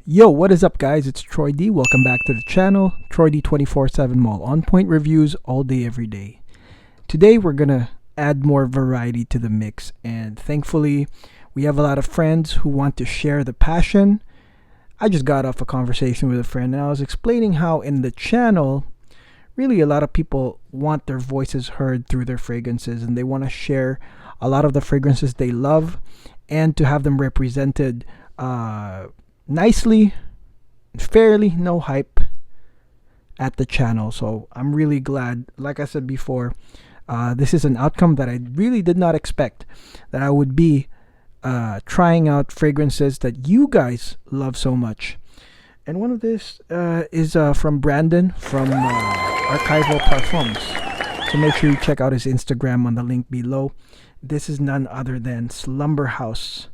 Yo, what is up guys? It's Troy D. Welcome back to the channel. Troy D 24/7 Mall. On point reviews all day every day. Today we're gonna add more variety to the mix, and thankfully we have a lot of friends who want to share the passion. I just got off a conversation with a friend and I was explaining how in the channel really a lot of people want their voices heard through their fragrances, and they want to share a lot of the fragrances they love and to have them represented nicely, fairly, no hype at the channel. So I'm really glad. Like I said before, this is an outcome that I really did not expect, that I would be trying out fragrances that you guys love so much. And one of this is from Brandon from Archival Perfumes. So make sure you check out his Instagram on the link below. This is none other than Slumberhouse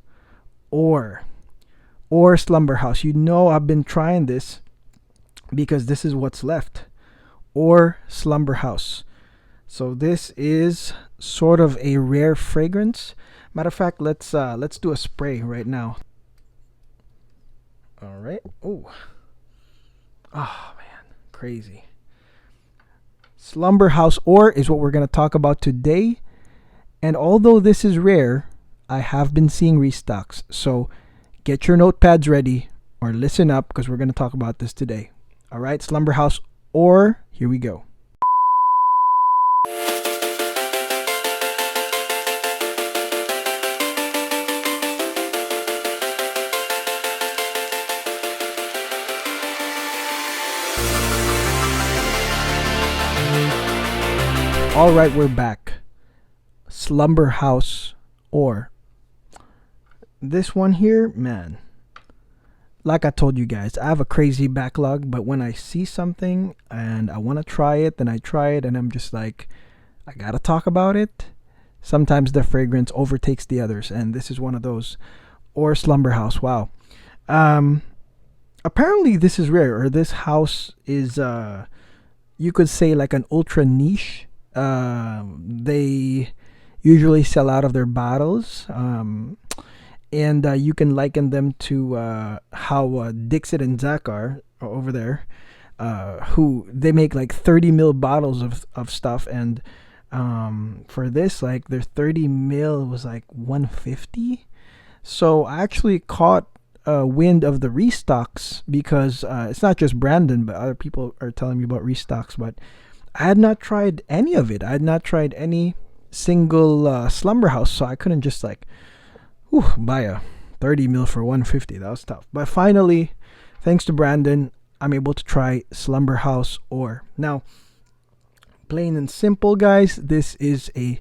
Ore Slumberhouse. You know I've been trying this because this is what's left. Ore Slumberhouse. So this is sort of a rare fragrance. Matter of fact, let's do a spray right now. All right. Oh man, crazy. Slumberhouse Ore is what we're going to talk about today. And although this is rare, I have been seeing restocks. So get your notepads ready or listen up because we're going to talk about this today. All right, Slumberhouse Ore, here we go. All right, we're back. Slumberhouse Ore. This one here, man, like I told you guys, I have a crazy backlog, but when I see something and I want to try it, then I try it and I'm just like, I gotta talk about it. Sometimes the fragrance overtakes the others, and this is one of those. Ore Slumberhouse. Wow. Apparently this is rare, or this house is you could say like an ultra niche. They usually sell out of their bottles, and you can liken them to how Dixit and Zach are over there, who they make like 30 ml bottles of stuff, and for this, like their 30 ml was like 150. So I actually caught wind of the restocks because it's not just Brandon, but other people are telling me about restocks, but I had not tried any of it. I had not tried any single Slumberhouse, so I couldn't just like buy a 30 ml for 150. That was tough. But finally, thanks to Brandon, I'm able to try Slumberhouse Ore. Now, plain and simple, guys, this is a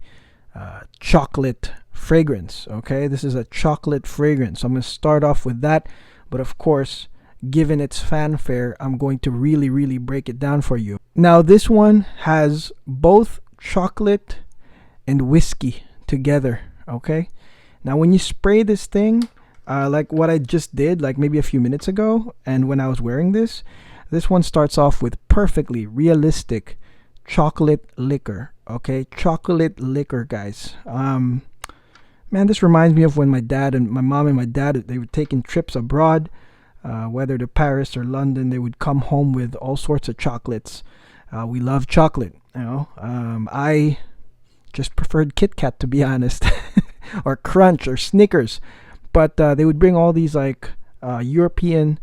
chocolate fragrance. Okay, this is a chocolate fragrance. So I'm going to start off with that. But of course, given its fanfare, I'm going to really break it down for you. Now, this one has both chocolate and whiskey together. Okay, now when you spray this thing, like what I just did, like maybe a few minutes ago, and when I was wearing this one starts off with perfectly realistic chocolate liquor. Okay, chocolate liquor, guys. Man, this reminds me of when my mom and my dad, they were taking trips abroad, whether to Paris or London. They would come home with all sorts of chocolates. We love chocolate, you know. I just preferred Kit Kat, to be honest, or Crunch or Snickers, but they would bring all these like European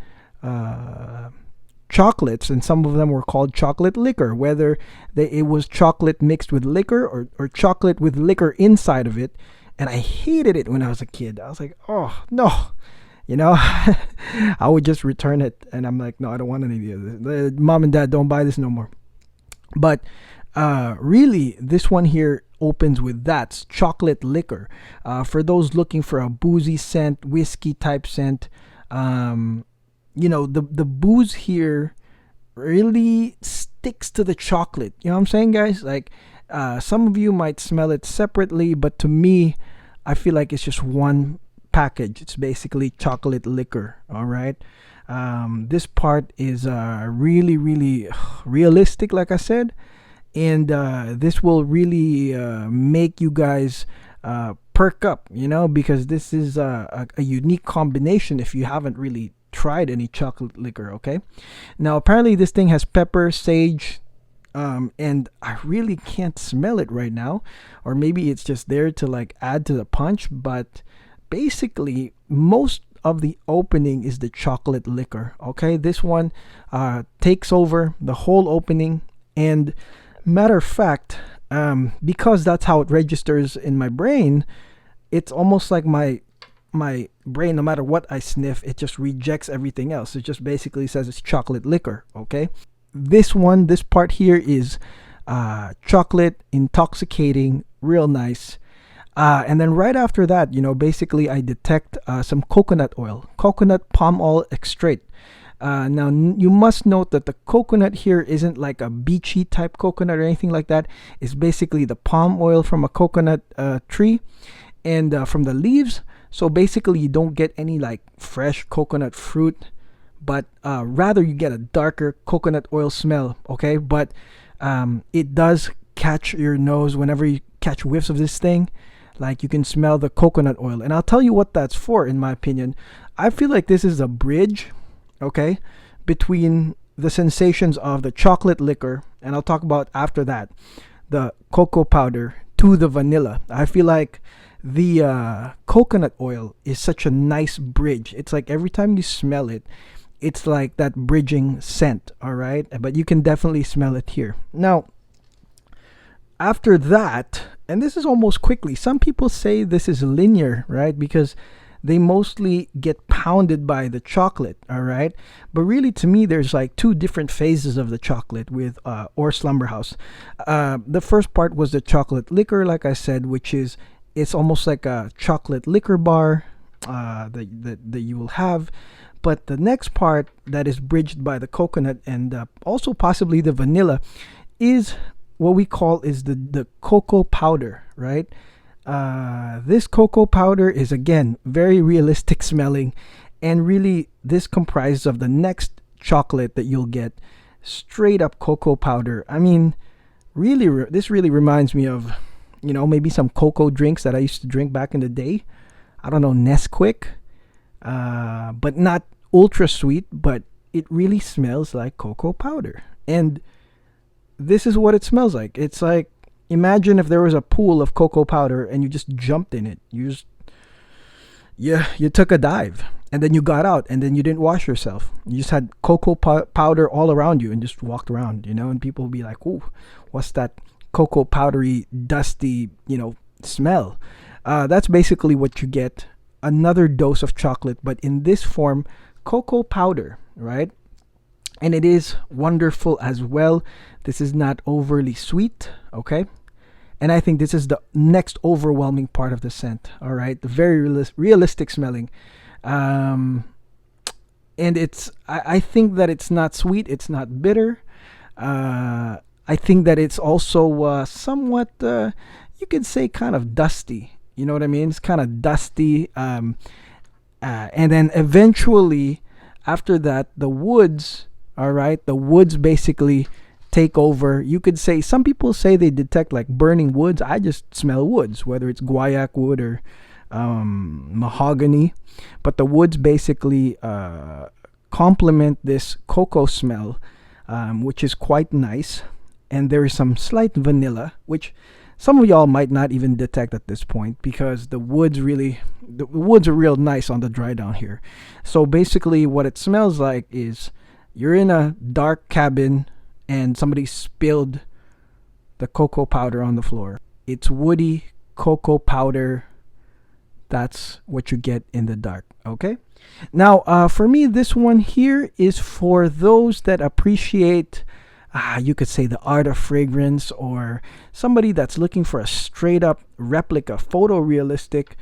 chocolates, and some of them were called chocolate liquor, whether it was chocolate mixed with liquor or chocolate with liquor inside of it. And I hated it when I was a kid. I was like, oh no, you know. I would just return it, and I'm like, no, I don't want any of this. Mom and dad, don't buy this no more. But really, this one here opens with that chocolate liquor. For those looking for a boozy scent, whiskey type scent, you know, the booze here really sticks to the chocolate. You know what I'm saying, guys? Like, some of you might smell it separately, but to me, I feel like it's just one package. It's basically chocolate liquor. All right. This part is really realistic, like I said, and this will really make you guys perk up, you know, because this is a unique combination if you haven't really tried any chocolate liquor. Okay, now apparently this thing has pepper, sage, and I really can't smell it right now, or maybe it's just there to like add to the punch. But basically, most of the opening is the chocolate liquor. Okay, this one takes over the whole opening, and matter of fact, because that's how it registers in my brain, it's almost like my brain, no matter what I sniff, it just rejects everything else. It just basically says it's chocolate liquor. Okay, this part here is chocolate, intoxicating, real nice. And then right after that, basically I detect some coconut oil, coconut palm oil extract. Now you must note that the coconut here isn't like a beachy type coconut or anything like that. It's basically the palm oil from a coconut tree, and from the leaves. So basically you don't get any like fresh coconut fruit, but rather you get a darker coconut oil smell. Okay, but it does catch your nose whenever you catch whiffs of this thing. Like you can smell the coconut oil, and I'll tell you what that's for. In my opinion, I feel like this is a bridge, okay, between the sensations of the chocolate liquor, and I'll talk about after that the cocoa powder, to the vanilla. I feel like the coconut oil is such a nice bridge. It's like every time you smell it, it's like that bridging scent. All right, but you can definitely smell it here. Now after that, and this is almost quickly, some people say this is linear, right? Because they mostly get pounded by the chocolate, all right? But really, to me, there's like two different phases of the chocolate with Ore Slumberhouse. The first part was the chocolate liquor, like I said, which is, it's almost like a chocolate liquor bar that you will have. But the next part that is bridged by the coconut and also possibly the vanilla is what we call is the cocoa powder, right? This cocoa powder is again very realistic smelling, and really this comprises of the next chocolate that you'll get, straight up cocoa powder. I mean, really, this really reminds me of, maybe some cocoa drinks that I used to drink back in the day. I don't know, Nesquik, but not ultra sweet, but it really smells like cocoa powder. And this is what it smells like. It's like, imagine if there was a pool of cocoa powder and you just jumped in it. You took a dive and then you got out and then you didn't wash yourself. You just had cocoa powder all around you and just walked around, and people would be like, "Ooh, what's that cocoa powdery, dusty, smell?" That's basically what you get. Another dose of chocolate, but in this form, cocoa powder, right? And it is wonderful as well. This is not overly sweet, okay? And I think this is the next overwhelming part of the scent, all right? The very realistic smelling. And I think that it's not sweet, it's not bitter. I think that it's also somewhat, you could say, kind of dusty. You know what I mean? It's kind of dusty. And then eventually, after that, the woods, all right, the woods basically take over. You could say, some people say they detect like burning woods. I just smell woods, whether it's guaiac wood or mahogany. But the woods basically complement this cocoa smell, which is quite nice. And there is some slight vanilla, which some of y'all might not even detect at this point, because the woods are real nice on the dry down here. So basically what it smells like is, you're in a dark cabin and somebody spilled the cocoa powder on the floor. It's woody cocoa powder. That's what you get in the dark, okay? Now, for me, this one here is for those that appreciate, you could say, the art of fragrance, or somebody that's looking for a straight up replica, photorealistic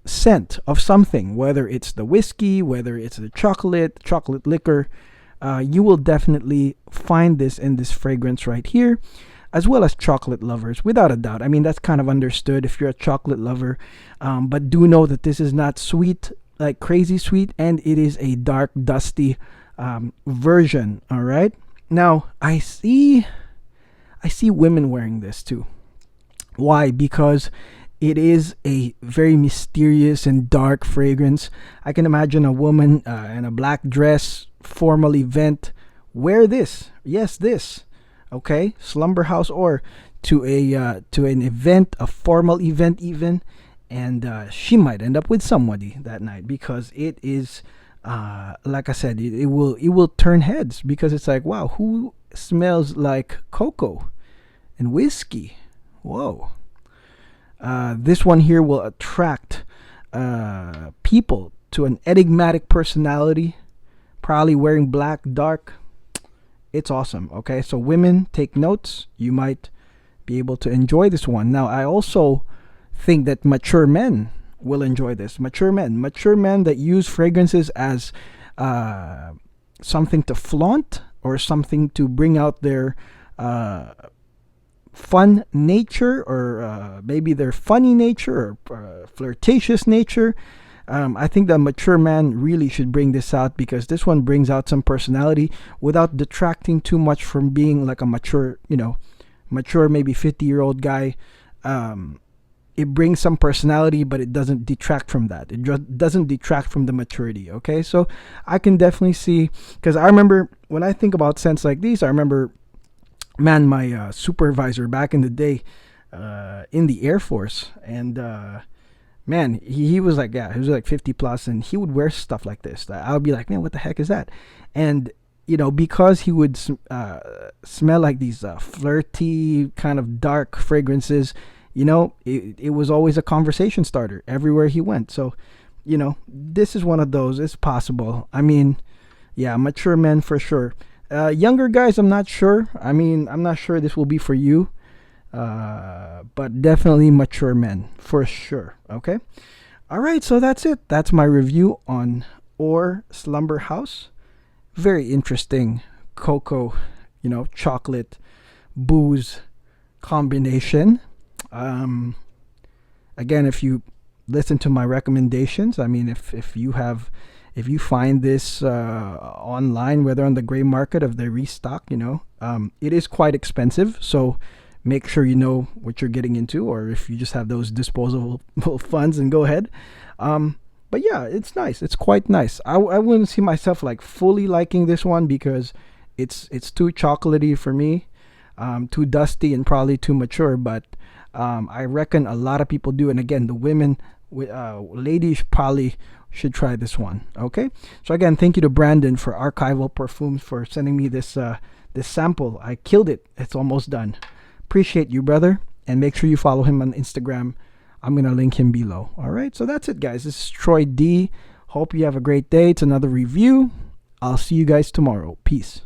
scent of something, whether it's the whiskey, whether it's the chocolate liquor. You will definitely find this in this fragrance right here, as well as chocolate lovers, without a doubt. I mean, that's kind of understood if you're a chocolate lover, but do know that this is not sweet, like crazy sweet, and it is a dark, dusty version. All right. Now I see women wearing this too. Why? Because it is a very mysterious and dark fragrance. I can imagine a woman in a black dress, formal event, wear this. Yes, this. Okay, Slumberhouse or to an event, a formal event even, and she might end up with somebody that night because it is, like I said, it will turn heads because it's like, wow, who smells like cocoa and whiskey? Whoa. This one here will attract people to an enigmatic personality, probably wearing black, dark. It's awesome. Okay, so women, take notes. You might be able to enjoy this one. Now, I also think that mature men will enjoy this. Mature men that use fragrances as something to flaunt or something to bring out their fun nature or maybe their funny nature or flirtatious nature. I think that mature man really should bring this out because this one brings out some personality without detracting too much from being like a mature, mature maybe 50-year-old guy. It brings some personality, but it doesn't detract from that. It just doesn't detract from the maturity. Okay, so I can definitely see, because I remember when I think about scents like these, I remember, man, my supervisor back in the day in the Air Force, and man, he was like, yeah, he was like 50 plus, and he would wear stuff like this. I would be like, man, what the heck is that? And because he would smell like these flirty kind of dark fragrances, it was always a conversation starter everywhere he went. So, this is one of those. It's possible. I mean, yeah, mature men for sure. Younger guys, I'm not sure. I mean, I'm not sure this will be for you. But definitely mature men for sure. Okay. All right. So that's it. That's my review on Ore Slumberhouse. Very interesting cocoa, chocolate, booze combination. Again, if you listen to my recommendations, I mean, if you find this online, whether on the gray market, if they restock, it is quite expensive. So make sure you know what you're getting into, or if you just have those disposable funds, and go ahead. But yeah, it's nice. It's quite nice. I wouldn't see myself like fully liking this one because it's too chocolatey for me, too dusty and probably too mature. But I reckon a lot of people do. And again, the women, ladies probably should try this one. Okay. So again, thank you to Brandon for Archival Perfumes for sending me this sample. I killed it. It's almost done. Appreciate you, brother. And make sure you follow him on Instagram. I'm going to link him below. All right. So that's it, guys. This is Troy D. Hope you have a great day. It's another review. I'll see you guys tomorrow. Peace.